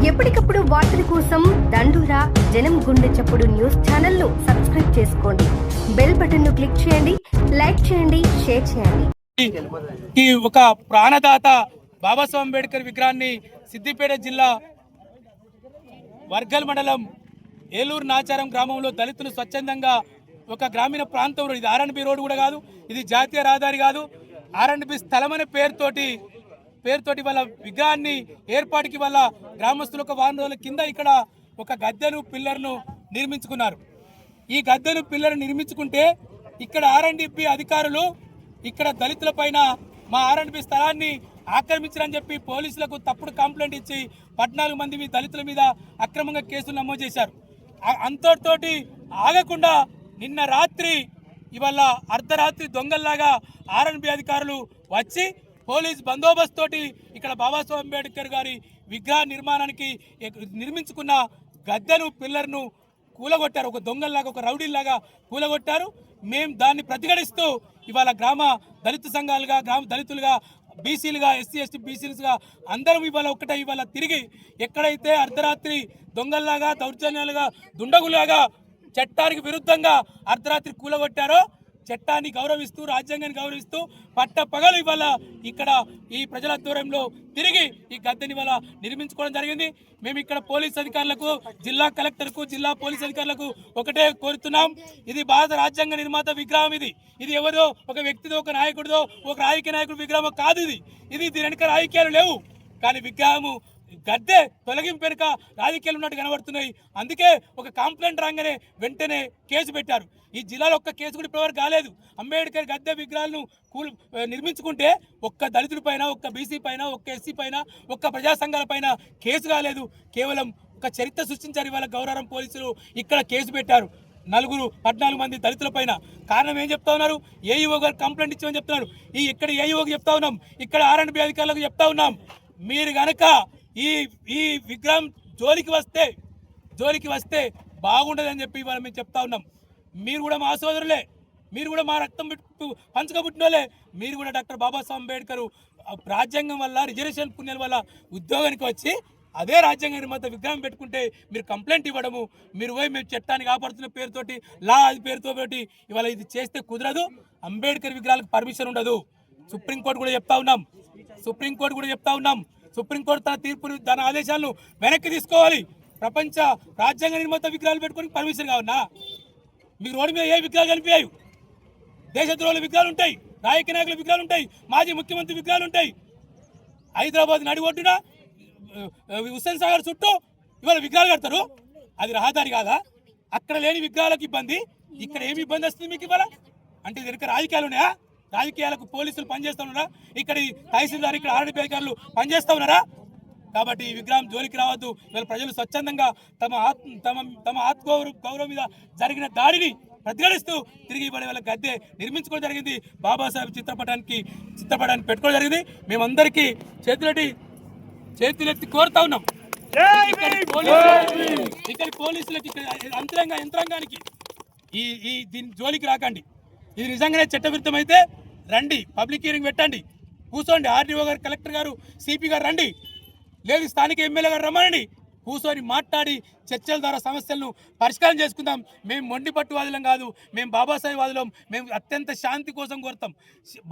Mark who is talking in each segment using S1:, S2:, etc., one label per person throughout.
S1: ఎప్పటికప్పుడు వార్తల కోసం దండూరా జనం గుండె చప్పుడు న్యూస్ ఛానల్ ను సబ్స్క్రైబ్ చేసుకోండి. బెల్ బటన్ ను క్లిక్ చేయండి, లైక్ చేయండి, షేర్ చేయండి.
S2: ఈ ఒక ప్రాణదాత బాబాసాహెబ్ అంబేద్కర్ విగ్రహాన్ని సిద్దిపేట జిల్లా వర్గల్ మండలం ఏలూరు నాచారం గ్రామంలో దళితులు స్వచ్ఛందంగా ఒక గ్రామీణ ప్రాంతంలో, ఇది ఆర్ఎండ్బి రోడ్ కూడా కాదు, ఇది జాతీయ రహదారి కాదు, ఆర్ఎండ్బి స్థలం అనే పేరుతోటి వాళ్ళ విగ్రహాన్ని ఏర్పాటుకి వాళ్ళ గ్రామస్తులు ఒక వారం రోజుల కింద ఇక్కడ ఒక గద్దెను పిల్లర్ను నిర్మించుకున్నారు. ఈ గద్దెను పిల్లర్ నిర్మించుకుంటే ఇక్కడ ఆర్ఎండ్బి అధికారులు ఇక్కడ దళితుల పైన మా ఆర్ఎండ్బి స్థలాన్ని ఆక్రమించారని చెప్పి పోలీసులకు తప్పుడు కంప్లైంట్ ఇచ్చి 14 మంది దళితుల మీద అక్రమంగా కేసులు నమోదు చేశారు. అంతటితోటి ఆగకుండా నిన్న రాత్రి ఇవాళ అర్ధరాత్రి దొంగల్లాగా ఆర్ఎండ్బి అధికారులు వచ్చి పోలీస్ బందోబస్తు తోటి ఇక్కడ బాబాసాహెబ్ అంబేద్కర్ గారి విగ్రహ నిర్మాణానికి నిర్మించుకున్న గద్దెను పిల్లర్ను కూలగొట్టారు. ఒక దొంగల్లాగా, ఒక రౌడీలాగా కూలగొట్టారు. మేము దాన్ని ప్రతిఘటిస్తూ ఇవాళ గ్రామ దళిత సంఘాలుగా, గ్రామ దళితులుగా, బీసీలుగా, ఎస్సీ ఎస్టీ బీసీలుగా అందరం ఇవాళ ఒకటే ఇవాళ తిరిగి ఎక్కడైతే అర్ధరాత్రి దొంగల్లాగా, దౌర్జన్యాలుగా, దుండగులాగా చట్టానికి విరుద్ధంగా అర్ధరాత్రి కూలగొట్టారో చట్టాన్ని గౌరవిస్తూ, రాజ్యాంగాన్ని గౌరవిస్తూ పట్టపగలు ఇవాళ ఇక్కడ ఈ ప్రజల ఆధ్వర్యంలో తిరిగి ఈ గద్దెని ఇవాళ నిర్మించుకోవడం జరిగింది. మేము ఇక్కడ పోలీస్ అధికారులకు, జిల్లా కలెక్టర్కు, జిల్లా పోలీస్ అధికారులకు ఒకటే కోరుతున్నాం. ఇది భారత రాజ్యాంగ నిర్మాత విగ్రహం. ఇది ఎవరో ఒక వ్యక్తిదో, ఒక నాయకుడిదో, ఒక రాజకీయ నాయకుడి విగ్రహం కాదు. ఇది దీని వెనుక రాజకీయాలు లేవు. కానీ విగ్రహము గద్దె తొలగింపు వెనుక రాజకీయాలు ఉన్నట్టు కనబడుతున్నాయి. అందుకే ఒక కంప్లైంట్ రాగానే వెంటనే కేసు పెట్టారు. ఈ జిల్లాలో ఒక్క కేసు కూడా ఇప్పటివరకు కాలేదు. అంబేద్కర్ గద్దె విగ్రహాలను నిర్మించుకుంటే ఒక్క దళితుల పైన, ఒక్క బీసీ పైన, ఒక్క ఎస్సీ పైన, ఒక్క ప్రజా సంఘాల పైన కేసు కాలేదు. కేవలం ఒక చరిత్ర సృష్టించారు. ఇవాళ గౌరవం పోలీసులు ఇక్కడ కేసు పెట్టారు 14 మంది దళితుల పైన. కారణం ఏం చెప్తా ఉన్నారు? ఏఈఓ గారు కంప్లైంట్ ఇచ్చామని చెప్తున్నారు. ఇక్కడ ఏఈఓకి చెప్తా ఉన్నాం, ఇక్కడ ఆర్ఎండ్బి అధికారులకు చెప్తా ఉన్నాం, మీరు కనుక ఈ విగ్రహం జోలికి వస్తే బాగుండదని చెప్పి ఇవాళ మేము చెప్తా ఉన్నాం. మీరు కూడా మా సోదరులే, మీరు కూడా మా రక్తం పంచుకోబుట్టినోళ్ళే. మీరు కూడా డాక్టర్ బాబాసాహెబ్ అంబేద్కర్ రాజ్యాంగం వల్ల, రిజర్వేషన్ పుణ్యాల వల్ల ఉద్యోగానికి వచ్చి అదే రాజ్యాంగ నిర్మాత విగ్రహం పెట్టుకుంటే మీరు కంప్లైంట్ ఇవ్వడము, మీరు పోయి మేము చట్టాన్ని కాపాడుతున్న పేరుతోటి, లా అది పేరుతో పెట్టి ఇవాళ ఇది చేస్తే కుదరదు. అంబేద్కర్ విగ్రహాలకు పర్మిషన్ ఉండదు. సుప్రీంకోర్టు కూడా చెప్తా ఉన్నాం. సుప్రీంకోర్టు తన తీర్పును, తన ఆదేశాలను వెనక్కి తీసుకోవాలి. ప్రపంచ రాజ్యాంగ నిర్మాత విగ్రహాలు పెట్టుకొని పర్మిషన్ కావన్నా? మీకు రోడ్డు మీద ఏ విగ్రహాలు కనిపించాయి? దేశద్రోహుల విగ్రహాలు ఉంటాయి, రాజకీయ నాయకుల విగ్రహాలు ఉంటాయి, మాజీ ముఖ్యమంత్రి విగ్రహాలు ఉంటాయి. హైదరాబాద్ నడి ఒడ్డున హుస్సేన్ సాగర్ చుట్టూ ఇవాళ విగ్రహాలు కడతారు. అది రహదారి కాదా? అక్కడ లేని విగ్రహాలకు ఇబ్బంది, ఇక్కడ ఏమి ఇబ్బంది వస్తుంది మీకు ఇవాళ? అంటే వెనుక రాజకీయాలు ఉన్నాయా? రాజకీయాలకు పోలీసులు పనిచేస్తూ ఉన్నారా? ఇక్కడ తహసీల్దార్, ఇక్కడ ఆర్ఎండ్బి అధికారులు పనిచేస్తూ ఉన్నారా? కాబట్టి ఈ విగ్రహం జోలికి రావద్దు. ఇవాళ ప్రజలు స్వచ్ఛందంగా తమ ఆత్మగౌరవం మీద జరిగిన దాడిని ప్రతిఘటిస్తూ తిరిగి వాళ్ళ గద్దె నిర్మించుకోవడం జరిగింది. బాబాసాహెబ్ చిత్రపటాన్ని పెట్టుకోవడం జరిగింది. మేమందరికీ చేతులెత్తి కోరుతా ఉన్నాం. ఇక్కడ పోలీసులకి, యంత్రాంగానికి దీని జోలికి రాకండి. ఇది నిజంగానే చట్టవిరుద్ధం అయితే రండి, పబ్లిక్ హియరింగ్ పెట్టండి, కూర్చోండి. ఆర్డీఓ గారు, కలెక్టర్ గారు, సిపి గారు రండి, లేదు స్థానిక ఎమ్మెల్యే గారు రమ్మనండి. కూర్చొని మాట్లాడి చర్చల ద్వారా సమస్యలను పరిష్కారం చేసుకుందాం. మేము మొండి పట్టువాదులం కాదు, మేము బాబాసాహెబ్ వాదులం. మేము అత్యంత శాంతి కోసం కోరుతాం.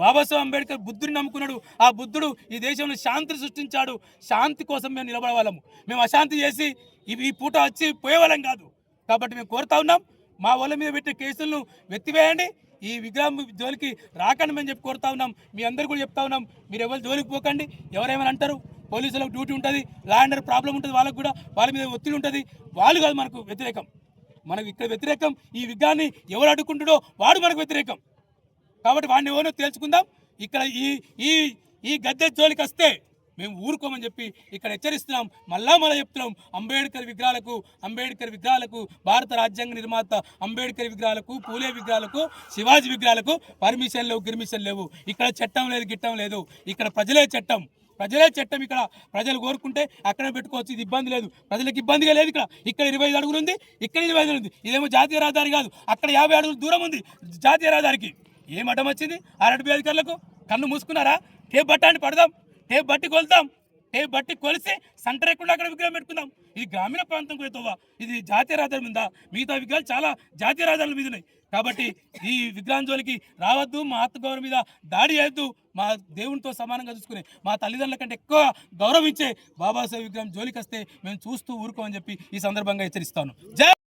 S2: బాబాసాహెబ్ అంబేద్కర్ బుద్ధుడిని నమ్ముకున్నాడు. ఆ బుద్ధుడు ఈ దేశంలో శాంతిని సృష్టించాడు. శాంతి కోసం మేము నిలబడేవాళ్ళము. మేము అశాంతి చేసి ఈ పూట వచ్చి పోయేవాళ్ళం కాదు. కాబట్టి మేము కోరుతా ఉన్నాం, మా వాళ్ళ మీద పెట్టే కేసులను వెత్తివేయండి. ఈ విగ్రహం జోలికి రాకండి మేము చెప్పి కోరుతా ఉన్నాం. మీ అందరు కూడా చెప్తా ఉన్నాం, మీరు ఎవరు జోలికి పోకండి. ఎవరేమైనా అంటారు, పోలీసులకు డ్యూటీ ఉంటుంది, లా అండ్ ఆర్డర్ ప్రాబ్లం ఉంటుంది, వాళ్ళకు కూడా వాళ్ళ మీద ఒత్తిడి ఉంటుంది. వాళ్ళు కాదు మనకు వ్యతిరేకం. మనకు ఇక్కడ వ్యతిరేకం ఈ విగ్రహాన్ని ఎవరు అడ్డుకుంటాడో వాడు మనకు వ్యతిరేకం. కాబట్టి వాడిని ఎవరో తేల్చుకుందాం. ఇక్కడ ఈ గద్దె జోలికి వస్తే మేము ఊరుకోమని చెప్పి ఇక్కడ హెచ్చరిస్తున్నాం. మళ్ళా చెప్తున్నాం, అంబేద్కర్ విగ్రహాలకు, భారత రాజ్యాంగ నిర్మాత అంబేద్కర్ విగ్రహాలకు, పూలే విగ్రహాలకు, శివాజీ విగ్రహాలకు పర్మిషన్ లేవు. ఇక్కడ చట్టం లేదు, గిట్టం లేదు. ఇక్కడ ప్రజలే చట్టం. ఇక్కడ ప్రజలు కోరుకుంటే అక్కడ పెట్టుకోవచ్చు. ఇది ఇబ్బంది లేదు, ప్రజలకు ఇబ్బందిగా లేదు. ఇక్కడ 25 అడుగులు ఉంది, ఇక్కడ 25 అడుగులు ఉంది. ఇదేమో జాతీయ రహదారి కాదు, అక్కడ 50 అడుగులు దూరం ఉంది జాతీయ రహదారికి. ఏం అడ్డం వచ్చింది? ఆర్ఎండ్బి అధికారులకు కన్ను మూసుకున్నారా? టేప్ బట్టాన్ని పడదాం, టేప్ బట్టి కొలుతాం. టేప్ బట్టి కొలిసి సెంటర్ ఎక్కడ అక్కడ విగ్రహం పెట్టుకుందాం. ఇది గ్రామీణ ప్రాంతం పోయేతోవా, ఇది జాతీయ రహదారి మీద. మిగతా విగ్రహాలు చాలా జాతీయ రహదారుల మీద ఉన్నాయి. కాబట్టి ఈ విగ్రహం జోలికి రావద్దు, మా ఆత్మగౌరవం మీద దాడి చేయొద్దు. మా దేవునితో సమానంగా చూసుకునే, మా తల్లిదండ్రుల కంటే ఎక్కువ గౌరవించే బాబాసాహెబ్ విగ్రహం జోలికి వస్తే మేము చూస్తూ ఊరుకోమని చెప్పి ఈ సందర్భంగా హెచ్చరిస్తాను. జై